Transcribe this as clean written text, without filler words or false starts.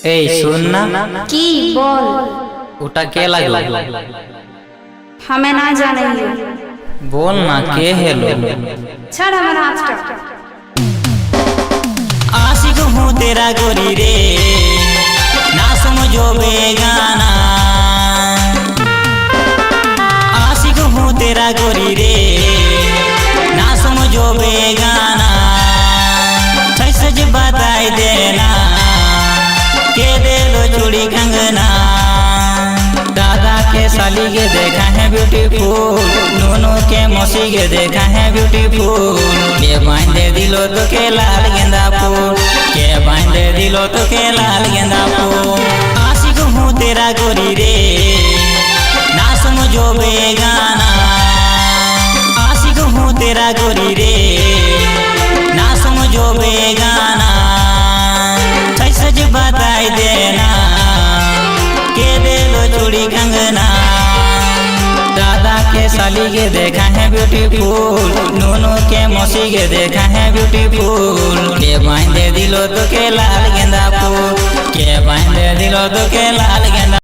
এই শুন না, কি বল। ওটা কে লাগলো? हमें ना जाने बोल ना के हेलो। छड़ हमें नाचटा। आशिक हूँ तेरा गोरी रे, ना समझो बेगाना। आशिक हूँ तेरा गोरी रे, ना समझो बेगाना। सच सच बताई देना, के दे लो चूड़ी कंगना। दादा के साली के देखा है ब्यूटीफुल, दोनों के मौसी के देखा है ब्यूटीफुल। के बांधे दिलो तो के लाल गेंदा फूल, के बांधे दिलो तो के लाल गेंदा फूल। आशिक हूँ तेरा गोरी रे, ना समझो बेगाना। आशिक हूँ तेरा गोरी रे, ना समझो बेगाना। सच सच बताई देना, के दे लो चूड़ी कंगना। दादा के साली के देखा है ब्यूटीफुल, दोनों के मौसी के देखा है ब्यूटीफुल। के बांधे दिलो तो के लाल गेंदा फूल, के बांधे दिलो तो के लाल गेंदा